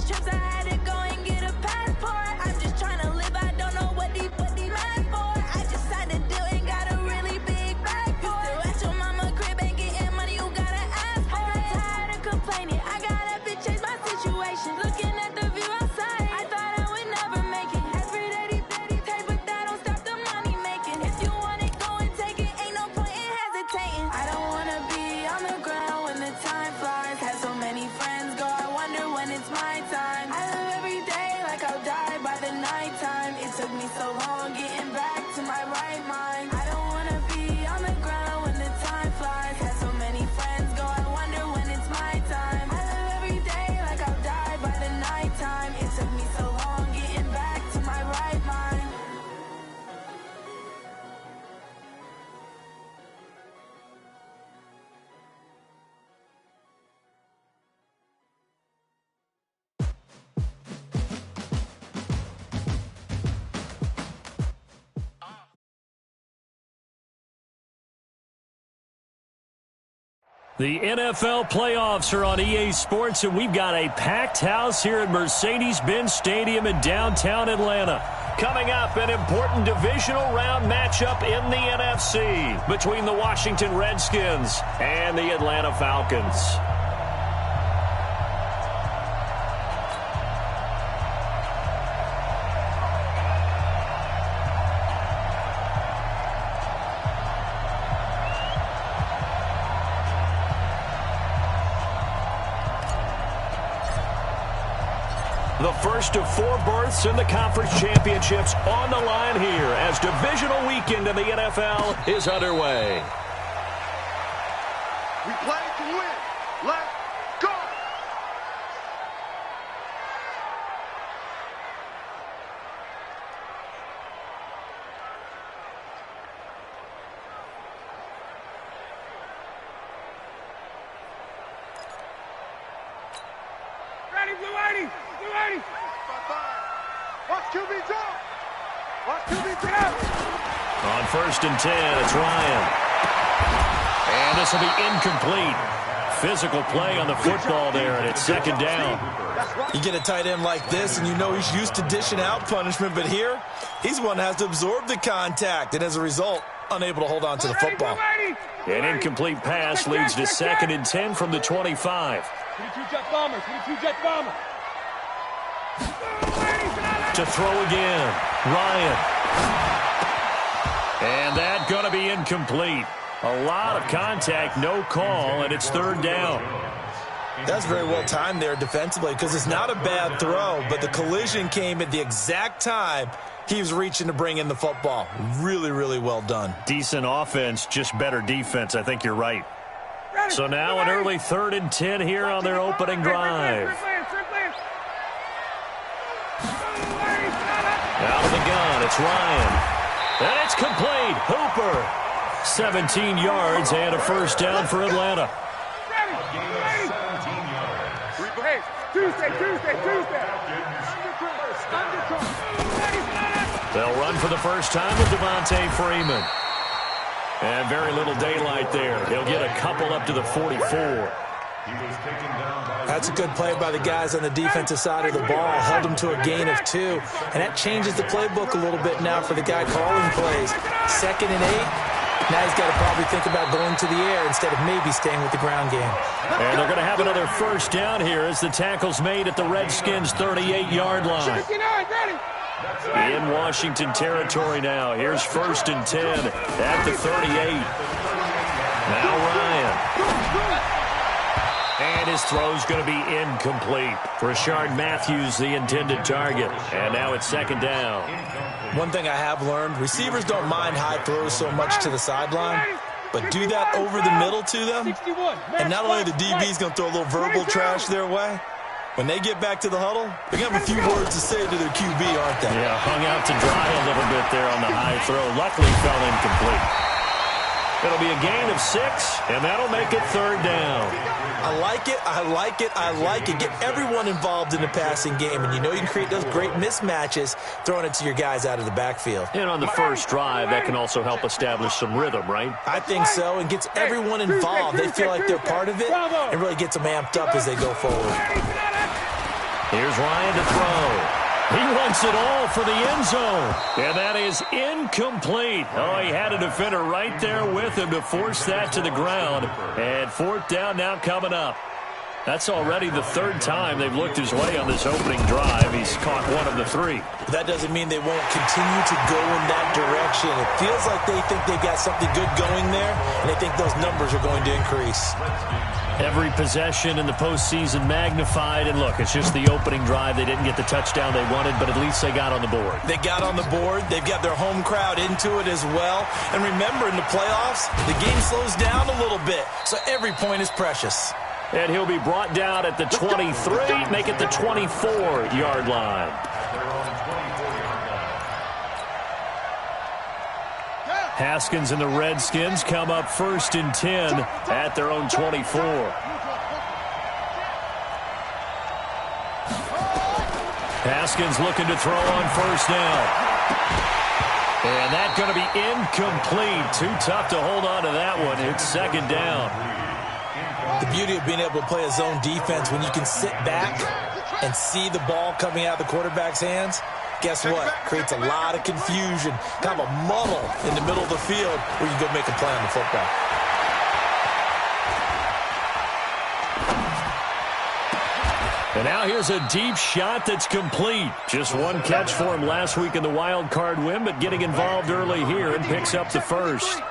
trips, I had to go and get a passport. I'm just trying to live, I don't know what these mad for. I just signed a deal and got a really big bag for it. Still at your mama crib and getting money, you gotta ask for it. I'm tired of complaining, I got up and changed my situation. Looking at the view outside, I thought I would never make it. Every day they pay, but that don't stop the money making. If you want it, go and take it, ain't no point in hesitating. I don't wanna be on the ground when the time flies. Had so many friends go, I wonder when it's my time. I live every day like I'll die by the nighttime. It took me so long getting back to my right mind. I don't wanna be on the ground when the time flies. Had so many friends go, I wonder when it's my time. I live every day like I'll die by the nighttime. It took me so long getting back to my right mind. The NFL playoffs are on EA Sports, and we've got a packed house here at Mercedes-Benz Stadium in downtown Atlanta. Coming up, an important divisional round matchup in the NFC between the Washington Redskins and the Atlanta Falcons. The first of 4 berths in the conference championships on the line here as divisional weekend in the NFL is underway. We play to win. Let's go! Ready, Blue 80! Blue 80! Watch QB jump! Watch QB jump! On 1st and 10, it's Ryan. And this will be incomplete. Physical play on the football there, and it's 2nd down. You get a tight end like this, and you know he's used to dishing out punishment, but here, he's the one that has to absorb the contact, and as a result, unable to hold on to the football. An incomplete pass leads to 2nd and 10 from the 25. 22 jet bombers, 22 jet bombers. To throw again, Ryan. And that going to be incomplete. A lot of contact, no call, and it's 3rd down. That's very well timed there defensively because it's not a bad throw, but the collision came at the exact time he was reaching to bring in the football. Really, really well done. Decent offense, just better defense. I think you're right. So now an early 3rd and 10 here on their opening drive. Out of the gun, it's Ryan. And it's complete. Hooper. 17 yards and a 1st down for Atlanta. Tuesday. They'll run for the first time with Devontae Freeman. And very little daylight there. He'll get a couple up to the 44. That's a good play by the guys on the defensive side of the ball. Held them to a gain of 2. And that changes the playbook a little bit now for the guy calling plays. 2nd and 8. Now he's got to probably think about going to the air instead of maybe staying with the ground game. And they're going to have another 1st down here as the tackle's made at the Redskins' 38-yard line. In Washington territory now. Here's 1st and 10 at the 38. Now Ryan. And his throw's going to be incomplete. Rashard Matthews, the intended target. And now it's 2nd down. One thing I have learned, receivers don't mind high throws so much to the sideline, but do that over the middle to them, and not only the DB's going to throw a little verbal trash their way, when they get back to the huddle, they're going to have a few words to say to their QB, aren't they? Yeah, hung out to dry a little bit there on the high throw. Luckily fell incomplete. It'll be a gain of 6, and that'll make it 3rd down. I like it. Get everyone involved in the passing game, and you know you can create those great mismatches throwing it to your guys out of the backfield. And on the first drive, that can also help establish some rhythm, right? I think so, and gets everyone involved. They feel like they're part of it and really gets them amped up as they go forward. Here's Ryan to throw. He wants it all for the end zone. And that is incomplete. Oh, he had a defender right there with him to force that to the ground. And fourth down now coming up. That's already the third time they've looked his way on this opening drive. He's caught one of the three. That doesn't mean they won't continue to go in that direction. It feels like they think they've got something good going there, and they think those numbers are going to increase. Every possession in the postseason magnified. And look, it's just the opening drive. They didn't get the touchdown they wanted, but at least they got on the board. They got on the board. They've got their home crowd into it as well. And remember, in the playoffs, the game slows down a little bit, so every point is precious. And he'll be brought down at the 23, make it the 24-yard line. Haskins and the Redskins come up 1st and 10 at their own 24. Haskins looking to throw on 1st down. And that's going to be incomplete. Too tough to hold on to that one. It's 2nd down. The beauty of being able to play a zone defense when you can sit back and see the ball coming out of the quarterback's hands, guess what? Creates a lot of confusion, kind of a muddle in the middle of the field where you go make a play on the football. And now here's a deep shot that's complete. Just one catch for him last week in the wild card win, but getting involved early here and picks up the first.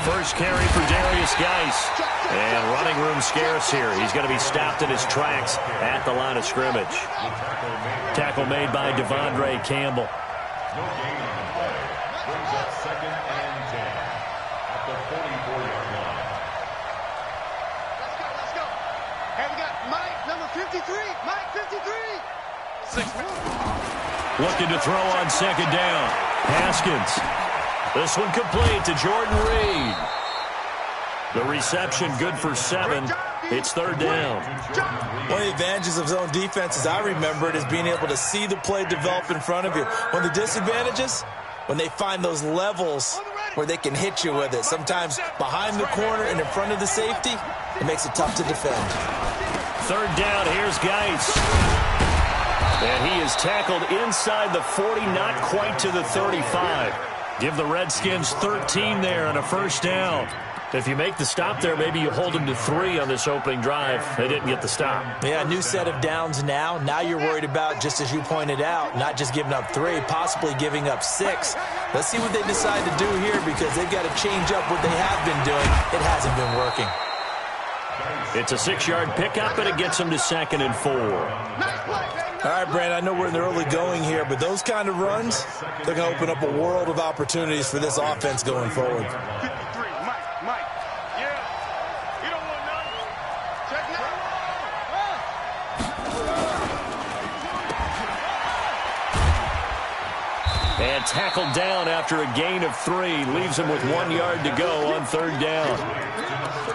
First carry for Darius Geis. And running room scarce here. He's going to be stopped in his tracks at the line of scrimmage. Tackle made by Devondre Campbell. No gain on the play. Brings up 2nd and 10 at the 44-yard line. Let's go. Hey, we got Mike, number 53. Mike, 53. Looking to throw on 2nd down. Haskins. This one complete to Jordan Reed. The reception good for 7. It's 3rd down. One of the advantages of zone defense, as I remember it, is being able to see the play develop in front of you. One of the disadvantages, when they find those levels where they can hit you with it. Sometimes behind the corner and in front of the safety, it makes it tough to defend. 3rd down, here's Geis. And he is tackled inside the 40, not quite to the 35. Give the Redskins 13 there and a 1st down. If you make the stop there, maybe you hold them to 3 on this opening drive. They didn't get the stop. Yeah, new set of downs now. Now you're worried about, just as you pointed out, not just giving up 3, possibly giving up 6. Let's see what they decide to do here, because they've got to change up what they have been doing. It hasn't been working. It's a 6-yard pickup, and it gets them to 2nd and 4. All right, Brandon, I know we're in the early going here, but those kind of runs, they're going to open up a world of opportunities for this offense going forward. 53, Mike. Yeah. You don't want none. Check now. And tackled down after a gain of 3. Leaves him with 1 yard to go on 3rd down.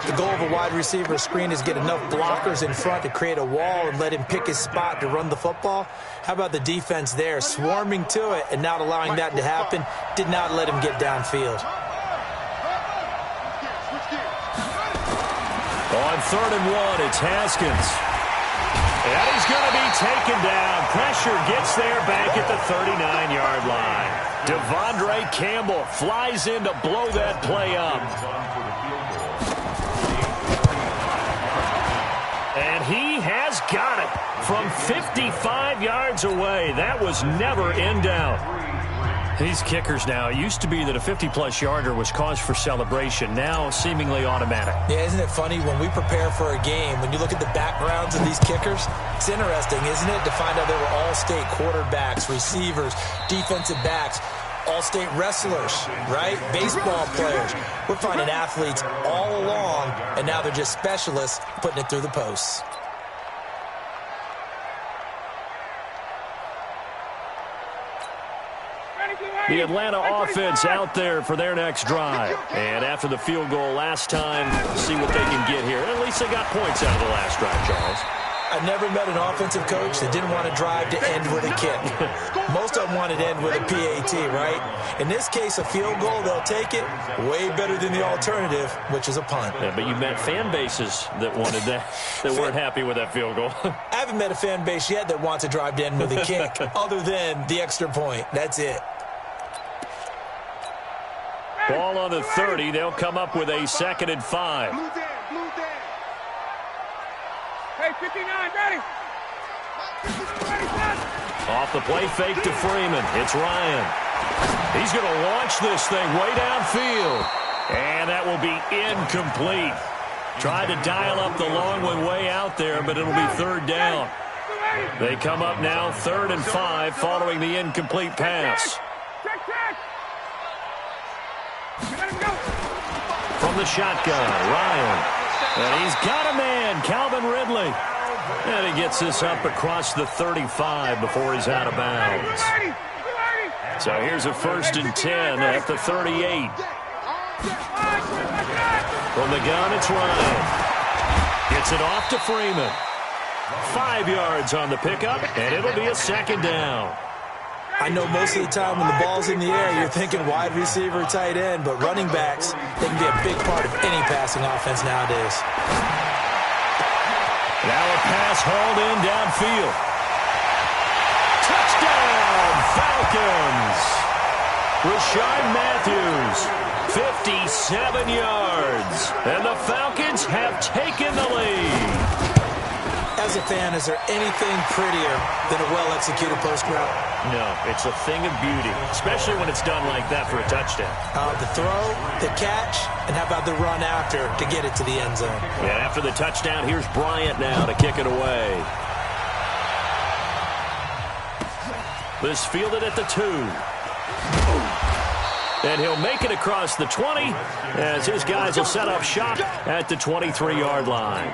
The goal of a wide receiver screen is get enough blockers in front to create a wall and let him pick his spot to run the football. How about the defense there, swarming to it and not allowing that to happen? Did not let him get downfield. On 3rd and 1, it's Haskins. And he's going to be taken down. Pressure gets there back at the 39-yard line. Devondre Campbell flies in to blow that play up. And he has got it from 55 yards away. That was never in doubt. These kickers now, it used to be that a 50-plus yarder was cause for celebration. Now seemingly automatic. Yeah, isn't it funny when we prepare for a game, when you look at the backgrounds of these kickers, it's interesting, isn't it, to find out they were all-state quarterbacks, receivers, defensive backs, all-state wrestlers, right? Baseball players. We're finding athletes all along, and now they're just specialists putting it through the posts. The Atlanta offense out there for their next drive. And after the field goal last time, see what they can get here. At least they got points out of the last drive, Charles. I've never met an offensive coach that didn't want to drive to end with a kick. Most of them wanted to end with a PAT, right? In this case, a field goal, they'll take it. Way better than the alternative, which is a punt. Yeah, but you met fan bases that wanted that, that weren't happy with that field goal. I haven't met a fan base yet that wants to drive to end with a kick, other than the extra point. That's it. Ball on the 30. They'll come up with a 2nd and 5. Blue down. Hey, 59, ready. Off the play fake to Freeman. It's Ryan. He's going to launch this thing way downfield. And that will be incomplete. Tried to dial up the long one way out there, but it'll be 3rd down. They come up now 3rd and 5 following the incomplete pass. From the shotgun, Ryan. And he's got a man, Calvin Ridley. And he gets this up across the 35 before he's out of bounds. So here's a 1st and 10 at the 38. From the gun, it's Ryan. Gets it off to Freeman. 5 yards on the pickup, and it'll be a 2nd down. I know most of the time when the ball's in the air, you're thinking wide receiver, tight end, but running backs, they can be a big part of any passing offense nowadays. Now a pass hauled in downfield. Touchdown, Falcons! Rashard Matthews, 57 yards. And the Falcons have taken the lead. As a fan, is there anything prettier than a well-executed post route? No, it's a thing of beauty, especially when it's done like that for a touchdown. The throw, the catch, and how about the run after to get it to the end zone? Yeah, after the touchdown, here's Bryant now to kick it away. This fielded at the 2. And he'll make it across the 20 as his guys will set up shop at the 23-yard line.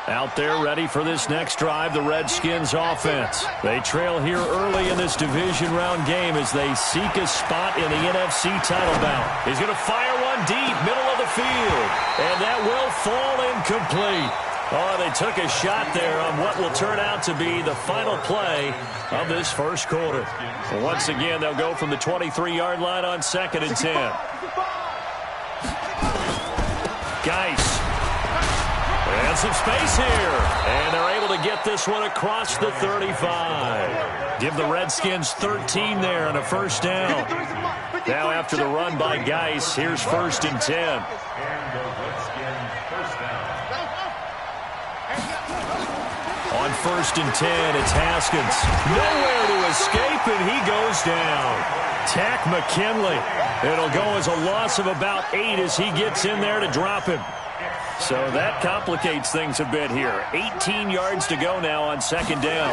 Out there ready for this next drive, the Redskins offense. They trail here early in this division round game as they seek a spot in the NFC title bout. He's going to fire one deep, middle of the field. And that will fall incomplete. Oh, they took a shot there on what will turn out to be the final play of this first quarter. Once again, they'll go from the 23-yard line on 2nd and 10. Geis. And some space here. And they're able to get this one across the 35. Give the Redskins 13 there and a 1st down. Now after the run by Geis, here's 1st and 10. On 1st and 10, it's Haskins. Nowhere to escape, and he goes down. Tack McKinley. It'll go as a loss of about 8 as he gets in there to drop him. So that complicates things a bit here. 18 yards to go now on 2nd down.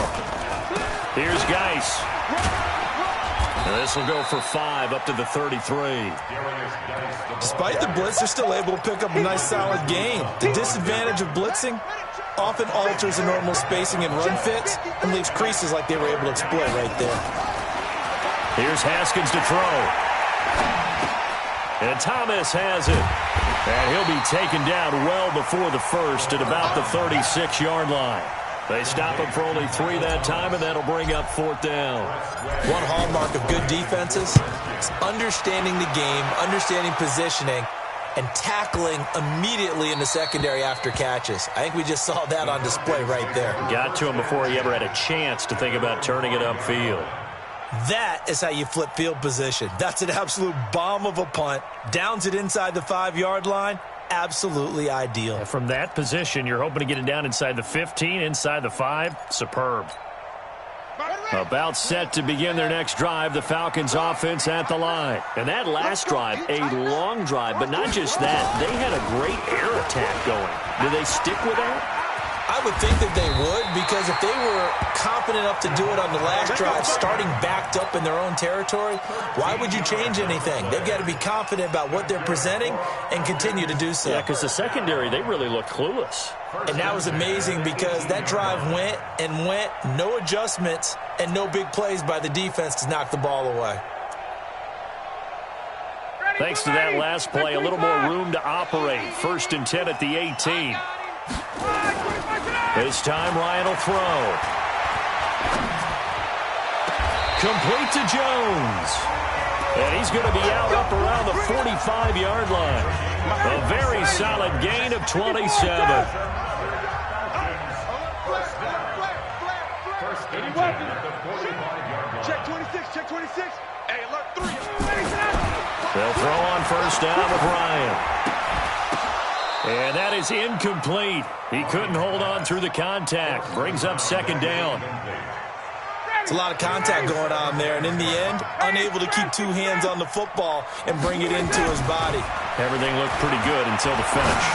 Here's Geis. And this will go for 5 up to the 33. Despite the blitz, they're still able to pick up a nice solid gain. The disadvantage of blitzing often alters the normal spacing and run fits and leaves creases like they were able to exploit right there. Here's Haskins to throw. And Thomas has it. And he'll be taken down well before the 1st at about the 36-yard line. They stop him for only 3 that time, and that'll bring up 4th down. One hallmark of good defenses is understanding the game, understanding positioning, and tackling immediately in the secondary after catches. I think we just saw that on display right there. Got to him before he ever had a chance to think about turning it upfield. That is how you flip field position. That's an absolute bomb of a punt. Downs it inside the 5-yard line. Absolutely ideal. And from that position, you're hoping to get it down inside the 15, inside the 5. Superb. About set to begin their next drive, the Falcons offense at the line. And that last drive, a long drive, but not just that. They had a great air attack going. Do they stick with that? I would think that they would, because if they were confident enough to do it on the last drive, starting backed up in their own territory, why would you change anything? They've got to be confident about what they're presenting and continue to do so. Yeah, because the secondary, they really looked clueless. And that was amazing because that drive went and went, no adjustments, and no big plays by the defense to knock the ball away. Thanks to that last play, a little more room to operate. 1st and 10 at the 18. This time, Ryan will throw. Complete to Jones. And he's going to be out up around the 45-yard line. A very solid gain of 27. Check 26, check 26. Hey, alert 3. They'll throw on 1st down with Ryan. And that is incomplete. He couldn't hold on through the contact. Brings up 2nd down. It's a lot of contact going on there, and in the end, unable to keep 2 hands on the football and bring it into his body. Everything looked pretty good until the finish.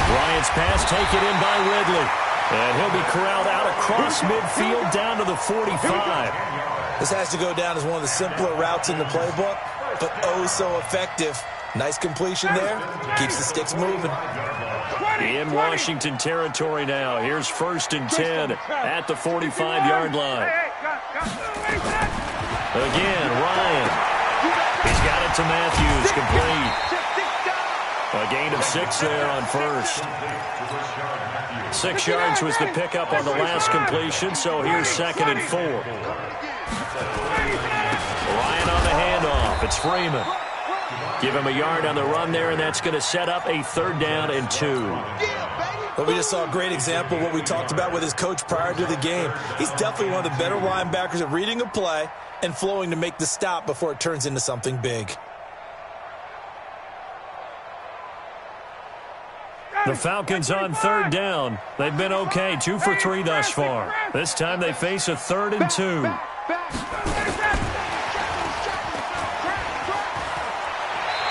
Bryant's pass taken in by Ridley. And he'll be corralled out across midfield down to the 45. This has to go down as one of the simpler routes in the playbook, but oh so effective. Nice completion there. Keeps the sticks moving. In Washington territory now. Here's 1st and 10 at the 45-yard line. Again, Ryan. He's got it to Matthews, complete. A gain of 6 there on 1st. 6 yards was the pickup on the last completion, so here's 2nd and 4. Ryan on the handoff. It's Freeman. Give him a yard on the run there, and that's going to set up a 3rd down and 2. Well, we just saw a great example of what we talked about with his coach prior to the game. He's definitely one of the better linebackers at reading a play and flowing to make the stop before it turns into something big. The Falcons on 3rd down. They've been okay, 2 for 3 thus far. This time they face a 3rd and 2.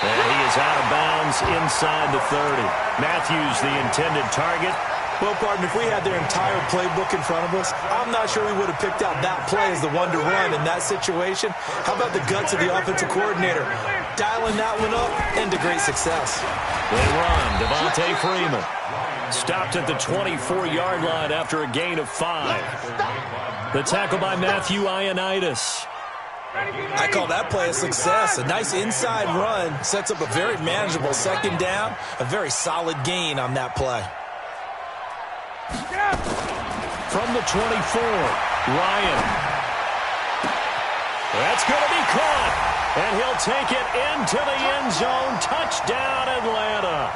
And he is out of bounds inside the 30. Matthews, the intended target. Well, partner, if we had their entire playbook in front of us, I'm not sure we would have picked out that play as the one to run in that situation. How about the guts of the offensive coordinator? Dialing that one up into great success. They run. Devontae Freeman stopped at the 24-yard line after a gain of 5. The tackle by Matthew Ioannidis. I call that play a success. A nice inside run sets up a very manageable 2nd down. A very solid gain on that play. From the 24, Ryan. That's going to be caught. And he'll take it into the end zone. Touchdown, Atlanta.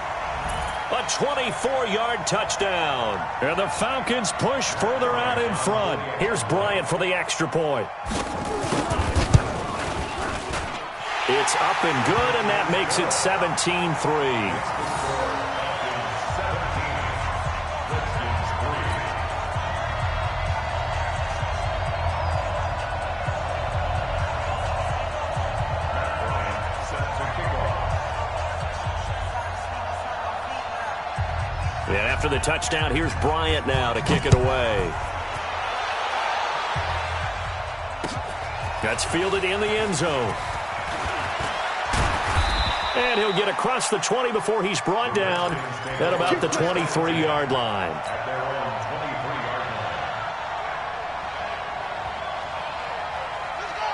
A 24-yard touchdown. And the Falcons push further out in front. Here's Bryant for the extra point. It's up and good, and that makes it 17-3. And after the touchdown, here's Bryant now to kick it away. That's fielded in the end zone. And he'll get across the 20 before he's brought down at about the 23-yard line.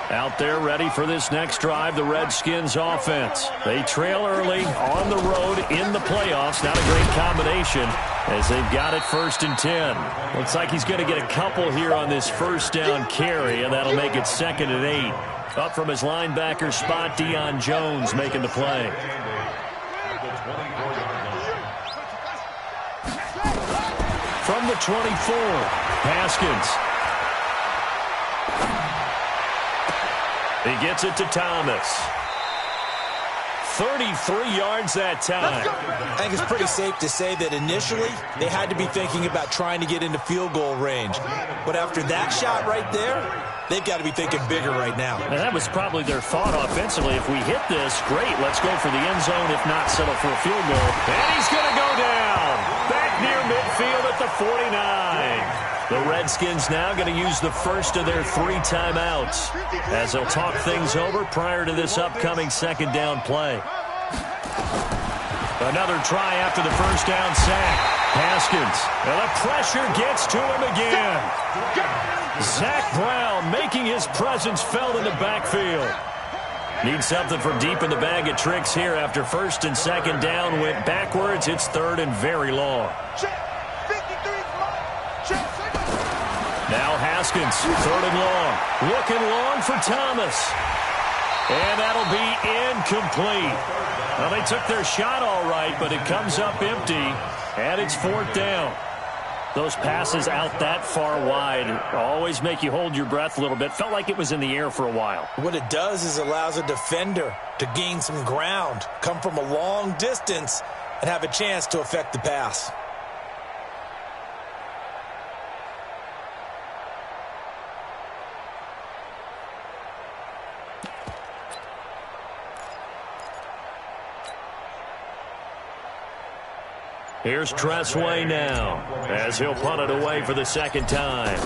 Out there ready for this next drive, the Redskins offense. They trail early on the road in the playoffs. Not a great combination as they've got it 1st and 10. Looks like he's going to get a couple here on this 1st down carry, and that'll make it 2nd and 8. Up from his linebacker spot, Deion Jones making the play. From the 24, Haskins. He gets it to Thomas. 33 yards that time. I think it's pretty safe to say that initially they had to be thinking about trying to get into field goal range. But after that shot right there, they've got to be thinking bigger right now. And that was probably their thought offensively. If we hit this, great, let's go for the end zone. If not, settle for a field goal. And he's going to go down. Back near midfield at the 49. The Redskins now going to use the first of their 3 timeouts as they'll talk things over prior to this upcoming 2nd down play. Another try after the 1st down sack. Haskins. And the pressure gets to him again. Zach Brown making his presence felt in the backfield. Need something from deep in the bag of tricks here after first and second down went backwards. It's third and very long. Now Haskins, third and long. Looking long for Thomas. And that'll be incomplete. Well, they took their shot all right, but it comes up empty, and it's fourth down. Those passes out that far wide always make you hold your breath a little bit. Felt like it was in the air for a while. What it does is allows a defender to gain some ground, come from a long distance, and have a chance to affect the pass. Here's Tressway now as he'll punt it away for the second time.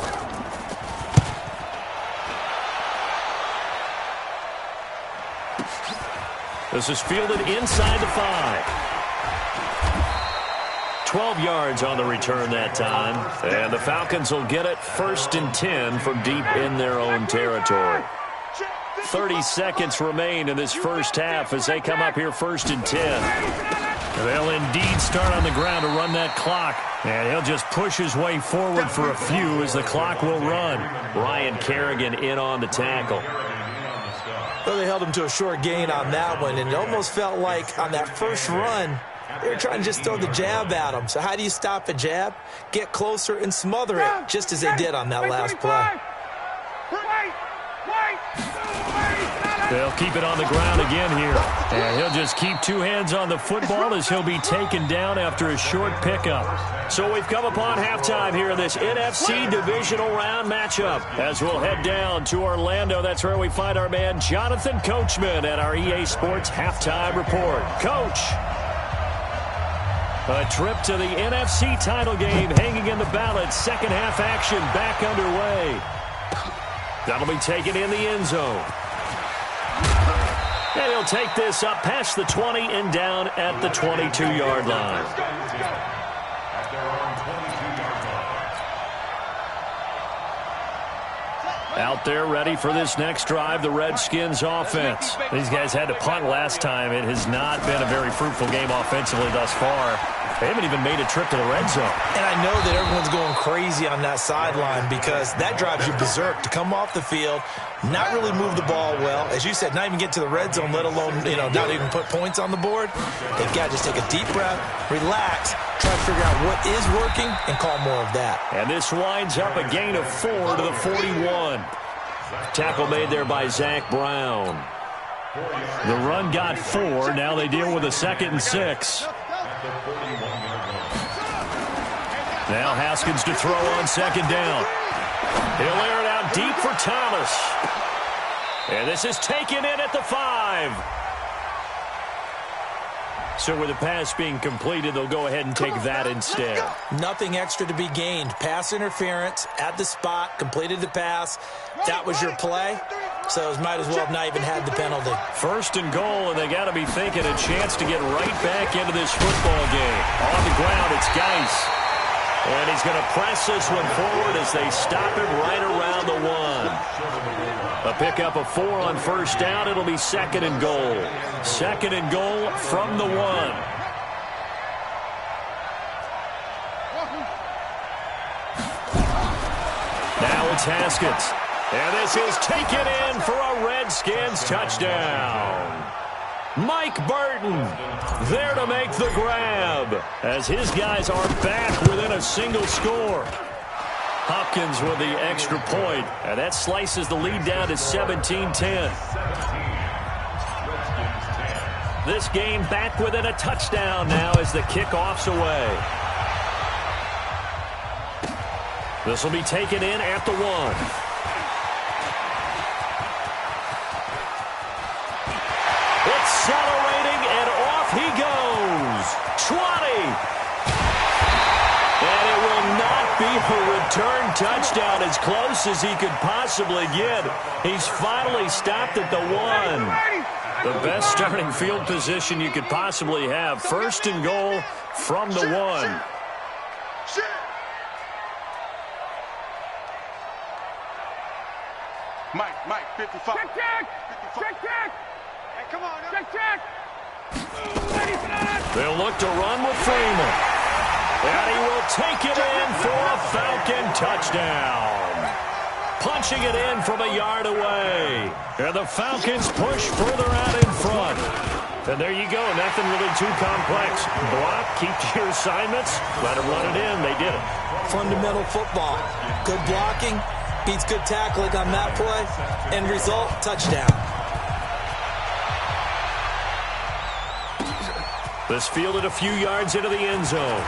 This is fielded inside the 5. 12 yards on the return that time. And the Falcons will get it first and 10 from deep in their own territory. 30 seconds remain in this first half as they come up here first and 10. They'll indeed start on the ground to run that clock. And he'll just push his way forward for a few as the clock will run. Ryan Kerrigan in on the tackle. Well, they held him to a short gain on that one, and it almost felt like on that first run, they were trying to just throw the jab at him. So how do you stop a jab? Get closer and smother it, just as they did on that last play. They'll keep it on the ground again here. And he'll just keep two hands on the football as he'll be taken down after a short pickup. So we've come upon halftime here in this NFC Divisional Round matchup. As we'll head down to Orlando, that's where we find our man Jonathan Coachman at our EA Sports Halftime Report. Coach, a trip to the NFC title game hanging in the balance. Second half action back underway. That'll be taken in the end zone. And he'll take this up past the 20 and down at the 22-yard line. Out there ready for this next drive, the Redskins offense. These guys had to punt last time. It has not been a very fruitful game offensively thus far. They haven't even made a trip to the red zone. And I know that everyone's going crazy on that sideline because that drives you berserk to come off the field, not really move the ball well. As you said, not even get to the red zone, let alone, not even put points on the board. They've got to just take a deep breath, relax, try to figure out what is working, and call more of that. And this winds up a gain of 4 to the 41. Tackle made there by Zach Brown. The run got 4. Now they deal with a 2nd and 6. Now Haskins to throw on second down. He'll air it out deep for Thomas. And this is taken in at the 5. So with the pass being completed, they'll go ahead and take that instead. Nothing extra to be gained. Pass interference at the spot, completed the pass. That was your play. So might as well have not even had the penalty. First and goal, and they got to be thinking a chance to get right back into this football game. On the ground, it's Geis. And he's going to press this one forward as they stop him right around the 1. A pickup of 4 on first down. It'll be 2nd and goal. 2nd and goal from the 1. Now it's Haskins. And this is taken in for a Redskins touchdown. Mike Burton there to make the grab as his guys are back within a single score. Hopkins with the extra point, and that slices the lead down to 17-10. This game back within a touchdown now as the kickoff's away. This will be taken in at the 1. Accelerating, and off he goes. 20. And it will not be a return touchdown, as close as he could possibly get. He's finally stopped at the 1. The best starting field position you could possibly have. First and goal from the 1. Mike, 55. Check. Come on. Check. They'll look to run with Freeman. And he will take it in for a Falcon touchdown. Punching it in from a yard away. And the Falcons push further out in front. And there you go. Nothing really too complex. Block, keep to your assignments, let them run it in. They did it. Fundamental football. Good blocking beats good tackling on that play. End result, touchdown. This fielded a few yards into the end zone.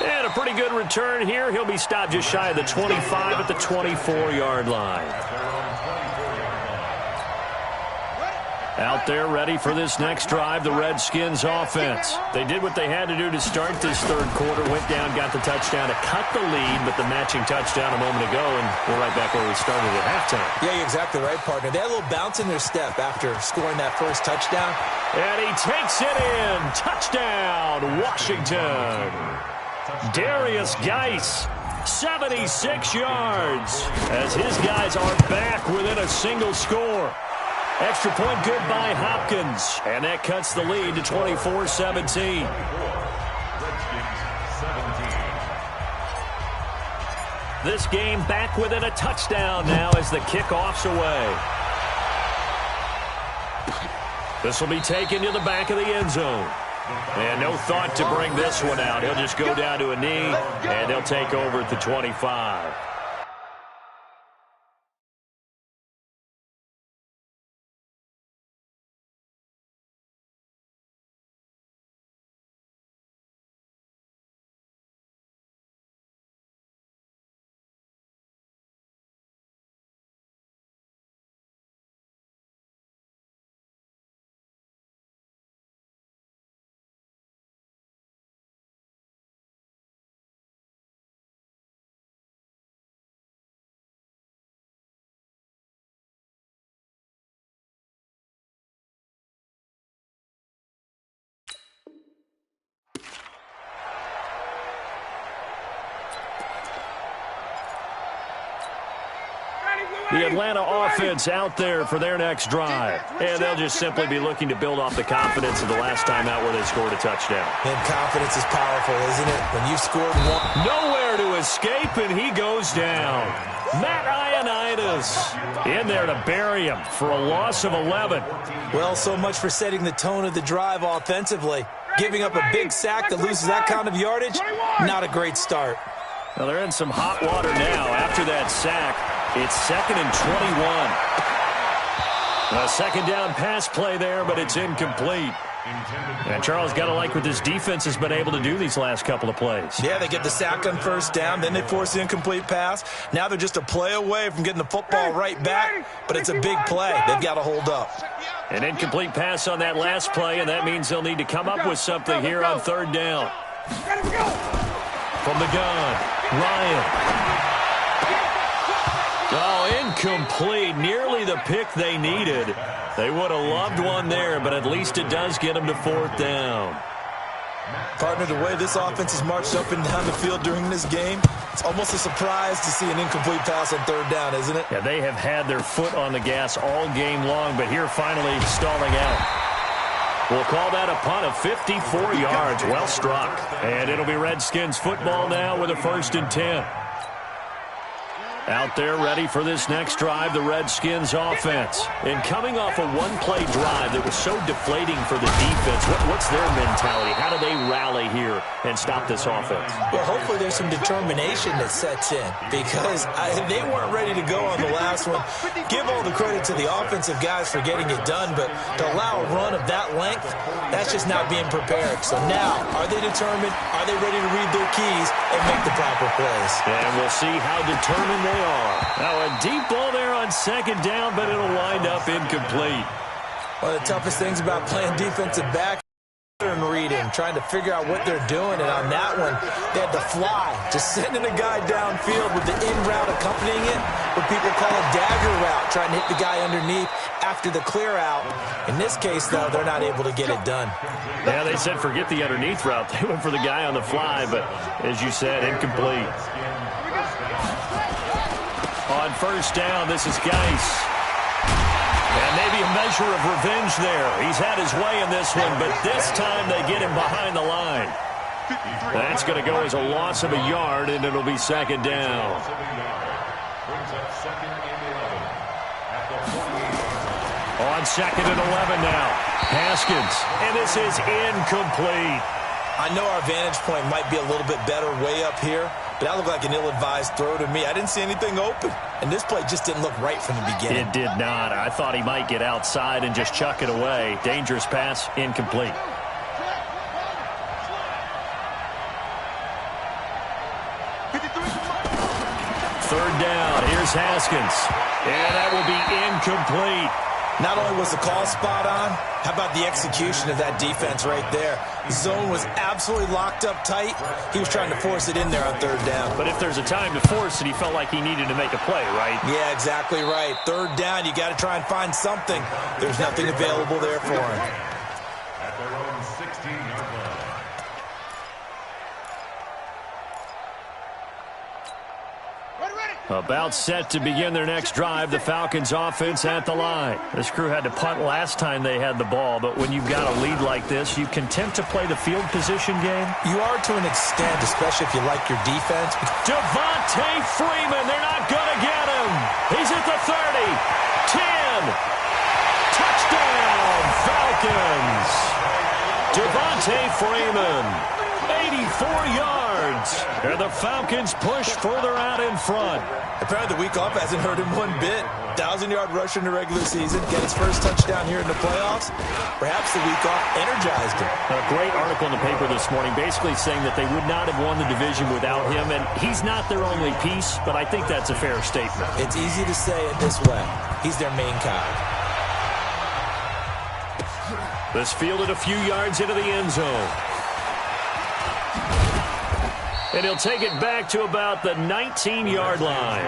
And a pretty good return here. He'll be stopped just shy of the 25 at the 24-yard line. Out there ready for this next drive, the Redskins offense. They did what they had to do to start this third quarter, went down, got the touchdown to cut the lead, but the matching touchdown a moment ago, and we're right back where we started at halftime. Yeah, you're exactly right, partner. They had a little bounce in their step after scoring that first touchdown. And he takes it in. Touchdown, Washington. Darius Geis, 76 yards, as his guys are back within a single score. Extra point good by Hopkins, and that cuts the lead to 24-17. This game back within a touchdown now as the kickoff's away. This will be taken to the back of the end zone. And no thought to bring this one out. He'll just go down to a knee, and they'll take over at the 25. The Atlanta offense out there for their next drive. And they'll just simply be looking to build off the confidence of the last time out where they scored a touchdown. And confidence is powerful, isn't it? When you scored one. Nowhere to escape, and he goes down. Matt Ioannidis in there to bury him for a loss of 11. Well, so much for setting the tone of the drive offensively. Giving up a big sack that loses that kind of yardage, not a great start. Well, they're in some hot water now after that sack. It's 2nd and 21. A second down pass play there, but it's incomplete. And Charles, got to like what this defense has been able to do these last couple of plays. Yeah, they get the sack on first down, then they force the incomplete pass. Now they're just a play away from getting the football right back, but it's a big play. They've got to hold up. An incomplete pass on that last play, and that means they'll need to come up with something here on third down. From the gun, Ryan. Oh, incomplete. Nearly the pick they needed. They would have loved one there, but at least it does get them to fourth down. Partner, the way this offense has marched up and down the field during this game, it's almost a surprise to see an incomplete pass on third down, isn't it? Yeah, they have had their foot on the gas all game long, but here finally stalling out. We'll call that a punt of 54 yards. Well struck. And it'll be Redskins football now with a 1st and 10. Out there ready for this next drive, the Redskins offense. And coming off a one-play drive that was so deflating for the defense, what's their mentality? How do they rally here and stop this offense? Well, hopefully there's some determination that sets in because they weren't ready to go on the last one. Give all the credit to the offensive guys for getting it done, but to allow a run of that length, that's just not being prepared. So now, are they determined? Are they ready to read their keys and make the proper plays? And we'll see how determined they are. Now a deep ball there on second down, but it'll wind up incomplete. One of the toughest things about playing defensive back and reading, trying to figure out what they're doing. And on that one, they had to fly, just sending a guy downfield with the in route accompanying it, what people call a dagger route, trying to hit the guy underneath after the clear out. In this case, though, they're not able to get it done. Yeah, they said forget the underneath route. They went for the guy on the fly, but as you said, incomplete. On first down, this is Geis. And maybe a measure of revenge there. He's had his way in this one, but this time they get him behind the line. That's going to go as a loss of a yard, and it'll be second down. On second and 11 now. Haskins, and this is incomplete. I know our vantage point might be a little bit better way up here, but that looked like an ill-advised throw to me. I didn't see anything open, and this play just didn't look right from the beginning. It did not. I thought he might get outside and just chuck it away. Dangerous pass, incomplete. Third down. Here's Haskins. And that will be incomplete. Not only was the call spot on, how about the execution of that defense right there? The zone was absolutely locked up tight. He was trying to force it in there on third down. But if there's a time to force it, he felt like he needed to make a play, right? Yeah, exactly right. Third down, you got to try and find something. There's nothing available there for him. At their own 16-yard line. About set to begin their next drive, the Falcons offense at the line. This crew had to punt last time they had the ball, but when you've got a lead like this, you content to play the field position game? You are to an extent, especially if you like your defense. Devontae Freeman, they're not going to get him. He's at the 30, 10, touchdown, Falcons. Devontae Freeman, 84 yards, and the Falcons push further out in front. Apparently the week off hasn't hurt him one bit. 1,000-yard rusher in the regular season, get his first touchdown here in the playoffs. Perhaps the week off energized him. A great article in the paper this morning basically saying that they would not have won the division without him, and he's not their only piece, but I think that's a fair statement. It's easy to say it this way. He's their main guy. This fielded a few yards into the end zone. And he'll take it back to about the 19-yard line.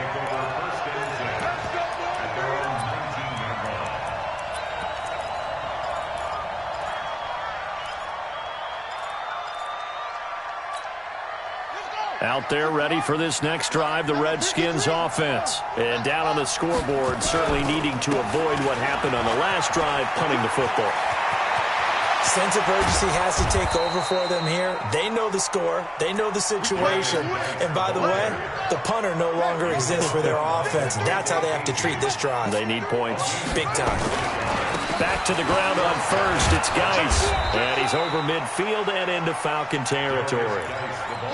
Out there ready for this next drive, the Redskins offense. And down on the scoreboard, certainly needing to avoid what happened on the last drive, punting the football. Sense of urgency has to take over for them here. They know the score. They know the situation. And by the way, the punter no longer exists for their offense. That's how they have to treat this drive. They need points. Big time. Back to the ground on first. It's Geis. And he's over midfield and into Falcon territory.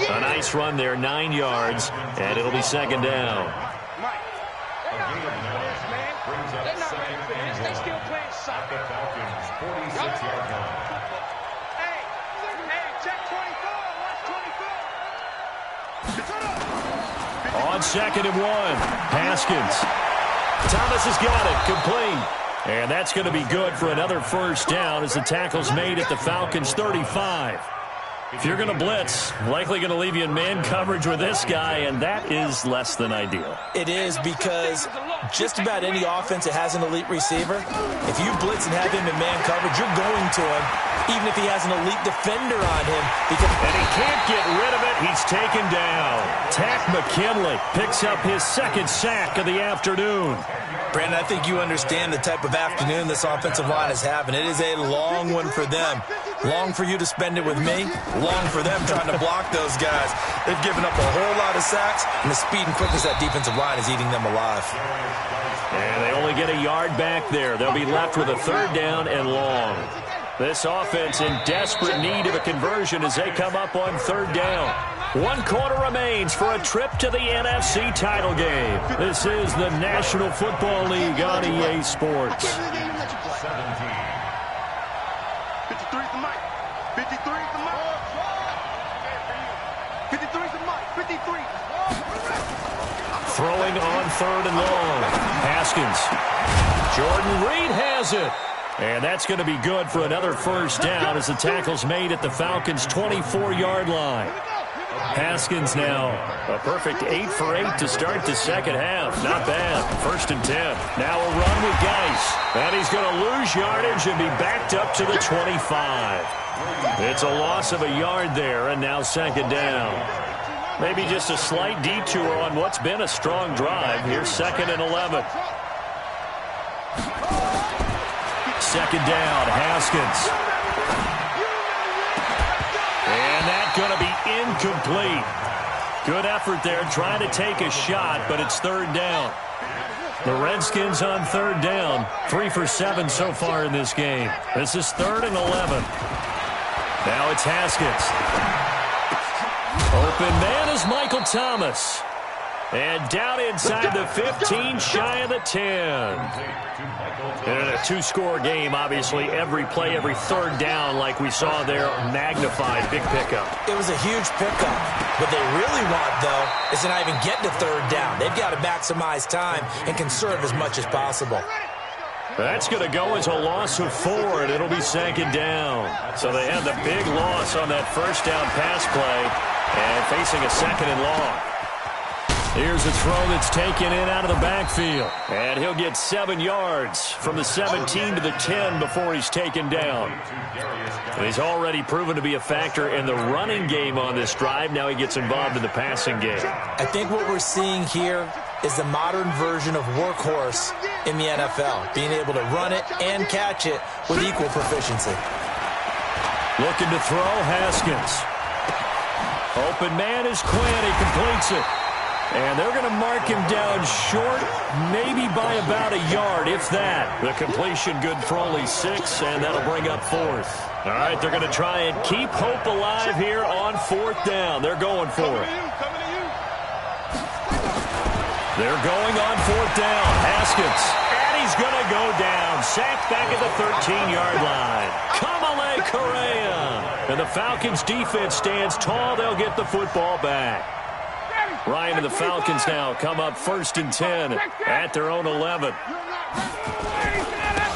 A nice run there, 9 yards. And it'll be second down. They still playing soccer. The Falcons' 46-yard line. Hey, check 24. Watch 24. On second and 1, Haskins. Thomas has got it, complete. And that's going to be good for another first down as the tackle's made at the Falcons' 35. If you're going to blitz, likely going to leave you in man coverage with this guy, and that is less than ideal. It is because just about any offense that has an elite receiver, if you blitz and have him in man coverage, you're going to him, even if he has an elite defender on him. And he can't get rid of it. He's taken down. Tack McKinley picks up his second sack of the afternoon. Brandon, I think you understand the type of afternoon this offensive line is having. It is a long one for them. Long for you to spend it with me. Long for them trying to block those guys. They've given up a whole lot of sacks, and the speed and quickness of that defensive line is eating them alive. And they only get a yard back there. They'll be left with a third down and long. This offense in desperate need of a conversion as they come up on third down. 1 quarter remains for a trip to the NFC title game. This is the National Football League on EA Sports. 53 is the mic. 53 is the mic. 53 is the mic. 53. Throwing on third and long. Haskins. Jordan Reed has it. And that's going to be good for another first down as the tackle's made at the Falcons' 24-yard line. Haskins now a perfect 8 for 8 to start the second half. Not bad. First and 10. Now a run with Geis. And he's going to lose yardage and be backed up to the 25. It's a loss of a yard there, and now second down. Maybe just a slight detour on what's been a strong drive. Here's second and 11. second down. Haskins. And that's going to be incomplete. Good effort there trying to take a shot, but it's third down. The Redskins on third down. 3 for 7 so far in this game. This is 3rd and 11. Now it's Haskins. Open man is Michael Thomas. And down inside the 15, shy of the 10. And in a 2-score game, obviously, every play, every third down, like we saw there, magnified. Big pickup. It was a huge pickup. What they really want, though, is to not even get to third down. They've got to maximize time and conserve as much as possible. That's going to go as a loss of 4, and it'll be second down. So they had the big loss on that first down pass play, and facing a second and long. Here's a throw that's taken in out of the backfield. And he'll get 7 yards from the 17 to the 10 before he's taken down. And he's already proven to be a factor in the running game on this drive. Now he gets involved in the passing game. I think what we're seeing here is the modern version of workhorse in the NFL, being able to run it and catch it with equal proficiency. Looking to throw, Haskins. Open man is Quinn. He completes it. And they're going to mark him down short, maybe by about a yard, if that. The completion good for only 6, and that'll bring up 4th. All right, they're going to try and keep hope alive here on 4th down. They're going for it. They're going on 4th down. Haskins. And he's going to go down. Sacked back at the 13-yard line. Kamale Correa. And the Falcons defense stands tall. They'll get the football back. Ryan and the Falcons now come up 1st and 10 at their own 11.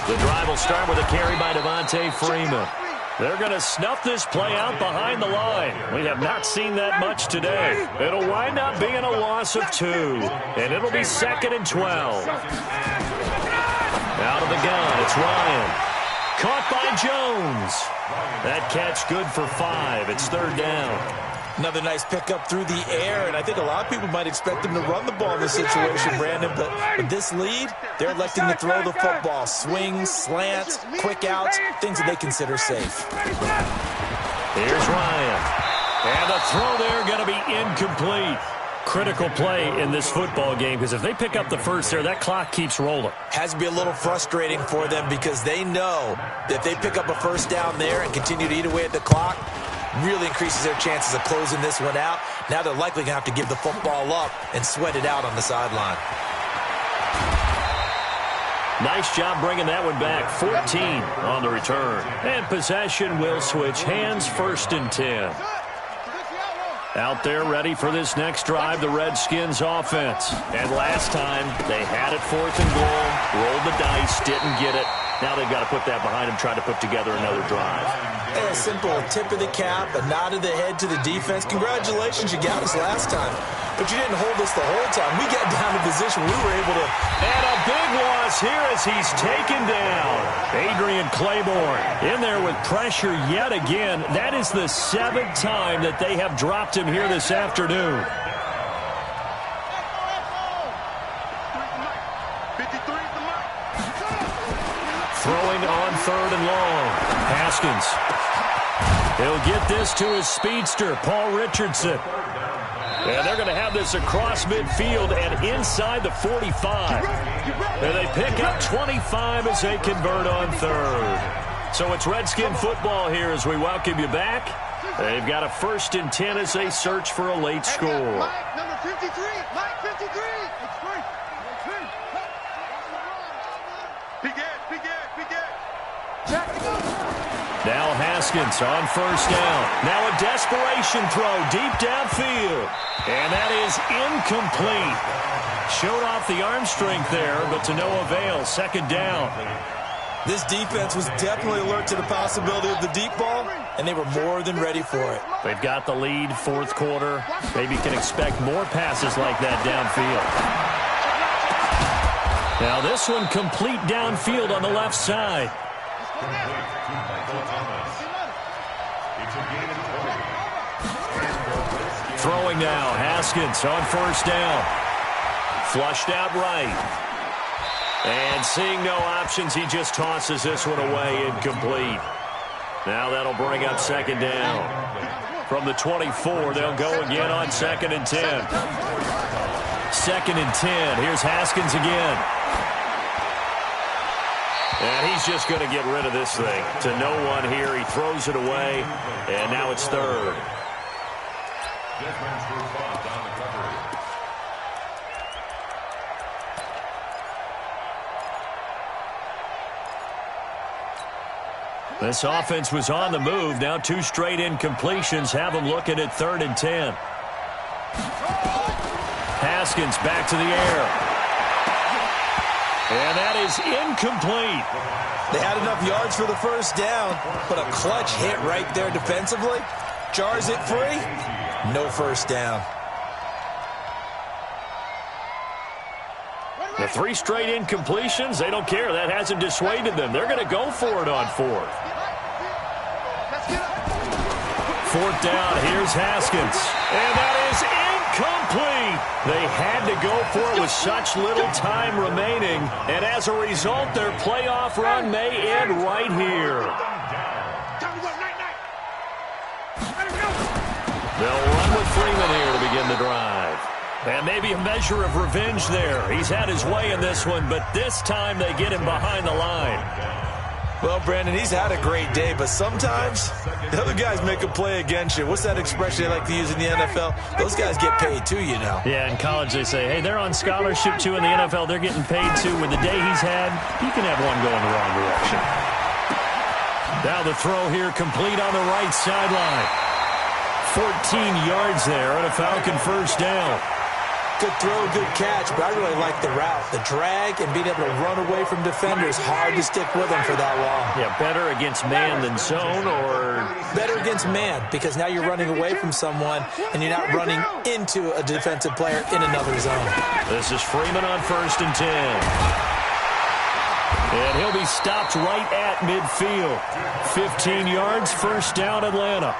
The drive will start with a carry by Devontae Freeman. They're going to snuff this play out behind the line. We have not seen that much today. It'll wind up being a loss of 2, and it'll be 2nd and 12. Out of the gun, it's Ryan. Caught by Jones. That catch good for 5. It's 3rd down. Another nice pickup through the air, and I think a lot of people might expect them to run the ball in this situation, Brandon, but with this lead, they're electing to throw the football. Swings, slants, quick outs, things that they consider safe. Here's Ryan. And the throw there going to be incomplete. Critical play in this football game, because if they pick up the first there, that clock keeps rolling. Has to be a little frustrating for them because they know that if they pick up a first down there and continue to eat away at the clock, really increases their chances of closing this one out. Now they're likely going to have to give the football up and sweat it out on the sideline. Nice job bringing that one back. 14 on the return. And possession will switch hands. 1st and 10. Out there ready for this next drive, the Redskins offense. And last time, they had it 4th and goal, rolled the dice, didn't get it. Now they've got to put that behind them, try to put together another drive. A simple tip of the cap, a nod of the head to the defense. Congratulations, you got us last time. But you didn't hold us the whole time. We got down to position we were able to. And a big loss here as he's taken down. Adrian Claiborne in there with pressure yet again. That is the 7th time that they have dropped him here this afternoon. Throwing on 3rd and long. Haskins. He'll get this to his speedster, Paul Richardson. And they're going to have this across midfield and inside the 45. And they pick up 25 as they convert on 3rd. So it's Redskin football here as we welcome you back. They've got a 1st and 10 as they search for a late score. Mike, number 53. Mike, 53. Now Haskins on 1st down. Now a desperation throw deep downfield. And that is incomplete. Showed off the arm strength there, but to no avail. 2nd down. This defense was definitely alert to the possibility of the deep ball, and they were more than ready for it. They've got the lead, 4th quarter. Maybe can expect more passes like that downfield. Now this one complete downfield on the left side. Throwing now, Haskins on 1st down. Flushed out right. And seeing no options, he just tosses this one away, incomplete. Now that'll bring up second down. From the 24, they'll go again on 2nd and 10. 2nd and 10. Here's Haskins again. And he's just going to get rid of this thing. To no one here. He throws it away. And now it's 3rd. This offense was on the move. Now 2 straight incompletions have them looking at 3rd and 10. Haskins back to the air. And that is incomplete. They had enough yards for the first down, but a clutch hit right there defensively. Jars it free. No first down. The 3 straight incompletions, they don't care. That hasn't dissuaded them. They're going to go for it on 4th. 4th down, here's Haskins. And that is incomplete. They had to go for it with such little time remaining. And as a result, their playoff run may end right here. They'll run with Freeman here to begin the drive. And maybe a measure of revenge there. He's had his way in this one, but this time they get him behind the line. Well, Brandon, he's had a great day, but sometimes the other guys make a play against you. What's that expression they like to use in the NFL? Those guys get paid too, you know. Yeah, in college they say, hey, they're on scholarship too. In the NFL, they're getting paid too. With the day he's had, he can have one going the wrong direction. Now the throw here complete on the right sideline. 14 yards there and a Falcon first down. Good throw, good catch, but I really like the route. The drag and being able to run away from defenders, hard to stick with them for that long. Yeah, better against man than zone, or? Better against man, because now you're running away from someone and you're not running into a defensive player in another zone. This is Freeman on 1st and 10. And he'll be stopped right at midfield. 15 yards, first down, Atlanta.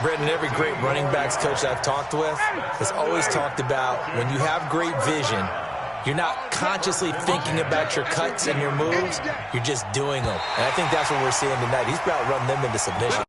Brendan, every great running backs coach I've talked with has always talked about when you have great vision, you're not consciously thinking about your cuts and your moves, you're just doing them. And I think that's what we're seeing tonight. He's about running them into submission.